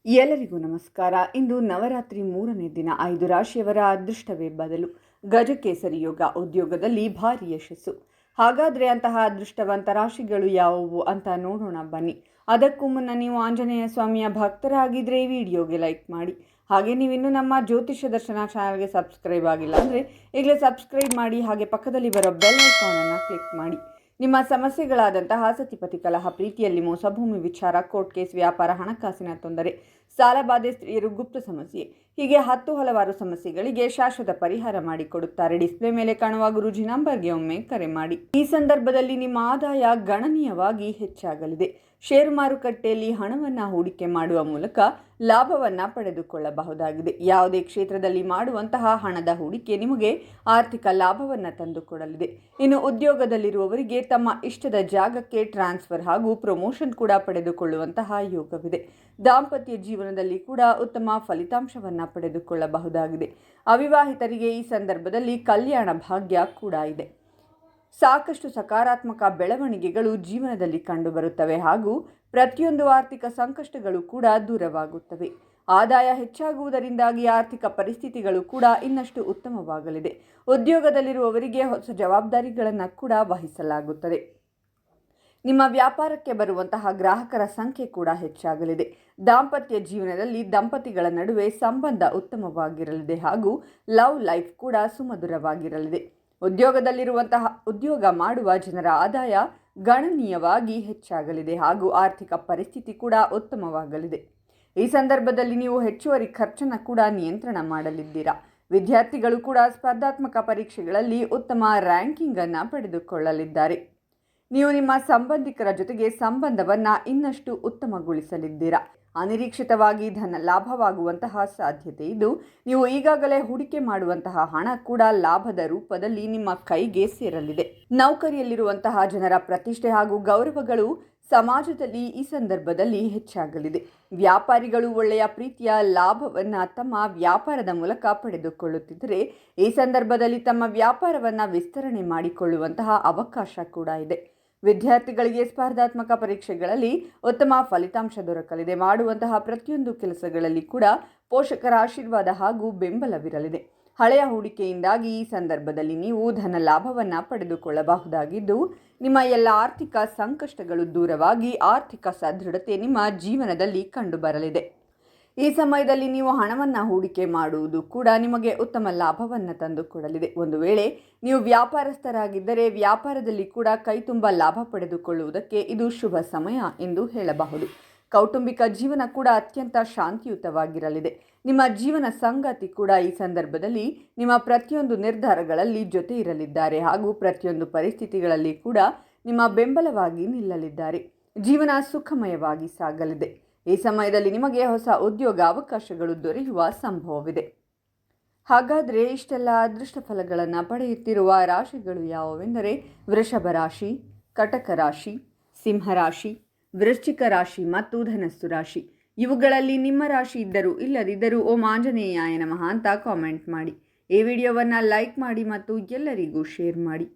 ಎಲ್ಲರಿಗೂ ನಮಸ್ಕಾರ. ಇಂದು ನವರಾತ್ರಿ 3ನೇ ದಿನ. 5 ರಾಶಿಯವರ ಅದೃಷ್ಟವೇ ಬದಲು. ಗಜಕೇಸರಿ ಯೋಗ. ಉದ್ಯೋಗದಲ್ಲಿ ಭಾರಿ ಯಶಸ್ಸು. ಹಾಗಾದರೆ ಅಂತಹ ಅದೃಷ್ಟವಂತ ರಾಶಿಗಳು ಯಾವುವು ಅಂತ ನೋಡೋಣ ಬನ್ನಿ. ಅದಕ್ಕೂ ಮುನ್ನ ನೀವು ಆಂಜನೇಯ ಸ್ವಾಮಿಯ ಭಕ್ತರಾಗಿದ್ದರೆ ಈ ವಿಡಿಯೋಗೆ ಲೈಕ್ ಮಾಡಿ. ಹಾಗೆ ನೀವಿನ್ನೂ ನಮ್ಮ ಜ್ಯೋತಿಷ್ಯ ದರ್ಶನ ಚಾನಲ್ಗೆ ಸಬ್ಸ್ಕ್ರೈಬ್ ಆಗಿಲ್ಲ ಅಂದರೆ ಈಗಲೇ ಸಬ್ಸ್ಕ್ರೈಬ್ ಮಾಡಿ. ಹಾಗೆ ಪಕ್ಕದಲ್ಲಿ ಬರೋ ಬೆಲ್ ಐಕಾನನ್ನು ಕ್ಲಿಕ್ ಮಾಡಿ. ನಿಮ್ಮ ಸಮಸ್ಯೆಗಳಾದಂತಹ ಸತಿಪತಿ ಕಲಹ, ಪ್ರೀತಿಯಲ್ಲಿ ಮೋಸ, ಭೂಮಿ ವಿಚಾರ, ಕೋರ್ಟ್ ಕೇಸ್, ವ್ಯಾಪಾರ, ಹಣಕಾಸಿನ ತೊಂದರೆ, ಸಾಲಬಾಧೆ, ಸ್ತ್ರೀಯರು, ಗುಪ್ತ ಸಮಸ್ಯೆ, ಹೀಗೆ ಹಲವಾರು ಸಮಸ್ಯೆಗಳಿಗೆ ಶಾಶ್ವತ ಪರಿಹಾರ ಮಾಡಿಕೊಡುತ್ತಾರೆ. ಡಿಸ್ಪ್ಲೇ ಮೇಲೆ ಕಾಣುವ ಗುರೂಜಿ ನಂಬರ್ಗೆ ಒಮ್ಮೆ ಕರೆ ಮಾಡಿ. ಈ ಸಂದರ್ಭದಲ್ಲಿ ನಿಮ್ಮ ಆದಾಯ ಗಣನೀಯವಾಗಿ ಹೆಚ್ಚಾಗಲಿದೆ. ಷೇರು ಮಾರುಕಟ್ಟೆಯಲ್ಲಿ ಹಣವನ್ನು ಹೂಡಿಕೆ ಮಾಡುವ ಮೂಲಕ ಲಾಭವನ್ನು ಪಡೆದುಕೊಳ್ಳಬಹುದಾಗಿದೆ. ಯಾವುದೇ ಕ್ಷೇತ್ರದಲ್ಲಿ ಮಾಡುವಂತಹ ಹಣದ ಹೂಡಿಕೆ ನಿಮಗೆ ಆರ್ಥಿಕ ಲಾಭವನ್ನು ತಂದುಕೊಡಲಿದೆ. ಇನ್ನು ಉದ್ಯೋಗದಲ್ಲಿರುವವರಿಗೆ ತಮ್ಮ ಇಷ್ಟದ ಜಾಗಕ್ಕೆ ಟ್ರಾನ್ಸ್ಫರ್ ಹಾಗೂ ಪ್ರಮೋಷನ್ ಕೂಡ ಪಡೆದುಕೊಳ್ಳುವಂತಹ ಯೋಗವಿದೆ. ದಾಂಪತ್ಯ ಜೀವನದಲ್ಲಿ ಕೂಡ ಉತ್ತಮ ಫಲಿತಾಂಶವನ್ನು ಪಡೆದುಕೊಳ್ಳಬಹುದಾಗಿದೆ. ಅವಿವಾಹಿತರಿಗೆ ಈ ಸಂದರ್ಭದಲ್ಲಿ ಕಲ್ಯಾಣ ಭಾಗ್ಯ ಕೂಡ ಇದೆ. ಸಾಕಷ್ಟು ಸಕಾರಾತ್ಮಕ ಬೆಳವಣಿಗೆಗಳು ಜೀವನದಲ್ಲಿ ಕಂಡುಬರುತ್ತವೆ ಹಾಗೂ ಪ್ರತಿಯೊಂದು ಆರ್ಥಿಕ ಸಂಕಷ್ಟಗಳು ಕೂಡ ದೂರವಾಗುತ್ತವೆ. ಆದಾಯ ಹೆಚ್ಚಾಗುವುದರಿಂದಾಗಿ ಆರ್ಥಿಕ ಪರಿಸ್ಥಿತಿಗಳು ಕೂಡ ಇನ್ನಷ್ಟು ಉತ್ತಮವಾಗಲಿದೆ. ಉದ್ಯೋಗದಲ್ಲಿರುವವರಿಗೆ ಹೊಸ ಜವಾಬ್ದಾರಿಗಳನ್ನು ಕೂಡ ವಹಿಸಲಾಗುತ್ತದೆ. ನಿಮ್ಮ ವ್ಯಾಪಾರಕ್ಕೆ ಬರುವಂತಹ ಗ್ರಾಹಕರ ಸಂಖ್ಯೆ ಕೂಡ ಹೆಚ್ಚಾಗಲಿದೆ. ದಾಂಪತ್ಯ ಜೀವನದಲ್ಲಿ ದಂಪತಿಗಳ ನಡುವೆ ಸಂಬಂಧ ಉತ್ತಮವಾಗಿರಲಿದೆ ಹಾಗೂ ಲವ್ ಲೈಫ್ ಕೂಡ ಸುಮಧುರವಾಗಿರಲಿದೆ. ಉದ್ಯೋಗ ಮಾಡುವ ಜನರ ಆದಾಯ ಗಣನೀಯವಾಗಿ ಹೆಚ್ಚಾಗಲಿದೆ ಹಾಗೂ ಆರ್ಥಿಕ ಪರಿಸ್ಥಿತಿ ಕೂಡ ಉತ್ತಮವಾಗಲಿದೆ. ಈ ಸಂದರ್ಭದಲ್ಲಿ ನೀವು ಹೆಚ್ಚುವರಿ ಖರ್ಚನ್ನು ಕೂಡ ನಿಯಂತ್ರಣ ಮಾಡಲಿದ್ದೀರಾ. ವಿದ್ಯಾರ್ಥಿಗಳು ಕೂಡ ಸ್ಪರ್ಧಾತ್ಮಕ ಪರೀಕ್ಷೆಗಳಲ್ಲಿ ಉತ್ತಮ ರ್ಯಾಂಕಿಂಗ್ ಅನ್ನು ಪಡೆದುಕೊಳ್ಳಲಿದ್ದಾರೆ. ನೀವು ನಿಮ್ಮ ಸಂಬಂಧಿಕರ ಜೊತೆಗೆ ಸಂಬಂಧವನ್ನು ಇನ್ನಷ್ಟು ಉತ್ತಮಗೊಳಿಸಲಿದ್ದೀರಾ. ಅನಿರೀಕ್ಷಿತವಾಗಿ ಧನ ಲಾಭವಾಗುವಂತಹ ಸಾಧ್ಯತೆ ಇದ್ದು, ನೀವು ಈಗಾಗಲೇ ಹೂಡಿಕೆ ಮಾಡುವಂತಹ ಹಣ ಕೂಡ ಲಾಭದ ರೂಪದಲ್ಲಿ ನಿಮ್ಮ ಕೈಗೆ ಸೇರಲಿದೆ. ನೌಕರಿಯಲ್ಲಿರುವಂತಹ ಜನರ ಪ್ರತಿಷ್ಠೆ ಹಾಗೂ ಗೌರವಗಳು ಸಮಾಜದಲ್ಲಿ ಈ ಸಂದರ್ಭದಲ್ಲಿ ಹೆಚ್ಚಾಗಲಿದೆ. ವ್ಯಾಪಾರಿಗಳು ಒಳ್ಳೆಯ ಪ್ರೀತಿಯ ಲಾಭವನ್ನು ತಮ್ಮ ವ್ಯಾಪಾರದ ಮೂಲಕ ಪಡೆದುಕೊಳ್ಳುತ್ತಿದ್ದರೆ ಈ ಸಂದರ್ಭದಲ್ಲಿ ತಮ್ಮ ವ್ಯಾಪಾರವನ್ನು ವಿಸ್ತರಣೆ ಮಾಡಿಕೊಳ್ಳುವಂತಹ ಅವಕಾಶ ಕೂಡ ಇದೆ. ವಿದ್ಯಾರ್ಥಿಗಳಿಗೆ ಸ್ಪರ್ಧಾತ್ಮಕ ಪರೀಕ್ಷೆಗಳಲ್ಲಿ ಉತ್ತಮ ಫಲಿತಾಂಶ ದೊರಕಲಿದೆ. ಮಾಡುವಂತಹ ಪ್ರತಿಯೊಂದು ಕೆಲಸಗಳಲ್ಲಿ ಕೂಡ ಪೋಷಕರ ಆಶೀರ್ವಾದ ಹಾಗೂ ಬೆಂಬಲವಿರಲಿದೆ. ಹಳೆಯ ಹೂಡಿಕೆಯಿಂದಾಗಿ ಈ ಸಂದರ್ಭದಲ್ಲಿ ನೀವು ಧನ ಲಾಭವನ್ನು ಪಡೆದುಕೊಳ್ಳಬಹುದಾಗಿದ್ದು, ನಿಮ್ಮ ಎಲ್ಲ ಆರ್ಥಿಕ ಸಂಕಷ್ಟಗಳು ದೂರವಾಗಿ ಆರ್ಥಿಕ ಸದೃಢತೆ ನಿಮ್ಮ ಜೀವನದಲ್ಲಿ ಕಂಡುಬರಲಿದೆ. ಈ ಸಮಯದಲ್ಲಿ ನೀವು ಹಣವನ್ನು ಹೂಡಿಕೆ ಮಾಡುವುದು ಕೂಡ ನಿಮಗೆ ಉತ್ತಮ ಲಾಭವನ್ನು ತಂದುಕೊಡಲಿದೆ. ಒಂದು ವೇಳೆ ನೀವು ವ್ಯಾಪಾರಸ್ಥರಾಗಿದ್ದರೆ ವ್ಯಾಪಾರದಲ್ಲಿ ಕೂಡ ಕೈತುಂಬ ಲಾಭ ಪಡೆದುಕೊಳ್ಳುವುದಕ್ಕೆ ಇದು ಶುಭ ಸಮಯ ಎಂದು ಹೇಳಬಹುದು. ಕೌಟುಂಬಿಕ ಜೀವನ ಕೂಡ ಅತ್ಯಂತ ಶಾಂತಿಯುತವಾಗಿರಲಿದೆ. ನಿಮ್ಮ ಜೀವನ ಸಂಗಾತಿ ಕೂಡ ಈ ಸಂದರ್ಭದಲ್ಲಿ ನಿಮ್ಮ ಪ್ರತಿಯೊಂದು ನಿರ್ಧಾರಗಳಲ್ಲಿ ಜೊತೆ ಇರಲಿದ್ದಾರೆ ಹಾಗೂ ಪ್ರತಿಯೊಂದು ಪರಿಸ್ಥಿತಿಗಳಲ್ಲಿ ಕೂಡ ನಿಮ್ಮ ಬೆಂಬಲವಾಗಿ ನಿಲ್ಲಲಿದ್ದಾರೆ. ಜೀವನ ಸುಖಮಯವಾಗಿ ಸಾಗಲಿದೆ. ಈ ಸಮಯದಲ್ಲಿ ನಿಮಗೆ ಹೊಸ ಉದ್ಯೋಗ ಅವಕಾಶಗಳು ದೊರೆಯುವ ಸಂಭವವಿದೆ. ಹಾಗಾದರೆ ಇಷ್ಟೆಲ್ಲ ಅದೃಷ್ಟ ಫಲಗಳನ್ನು ಪಡೆಯುತ್ತಿರುವ ರಾಶಿಗಳು ಯಾವುವೆಂದರೆ ವೃಷಭ ರಾಶಿ, ಕಟಕ ರಾಶಿ, ಸಿಂಹರಾಶಿ, ವೃಶ್ಚಿಕ ರಾಶಿ ಮತ್ತು ಧನಸ್ಸು ರಾಶಿ. ಇವುಗಳಲ್ಲಿ ನಿಮ್ಮ ರಾಶಿ ಇದ್ದರೂ ಇಲ್ಲದಿದ್ದರೂ ಓಂ ಆಂಜನೇಯಾಯ ನಮಃ ಅಂತ ಕಾಮೆಂಟ್ ಮಾಡಿ. ಈ ವಿಡಿಯೋವನ್ನು ಲೈಕ್ ಮಾಡಿ ಮತ್ತು ಎಲ್ಲರಿಗೂ ಶೇರ್ ಮಾಡಿ.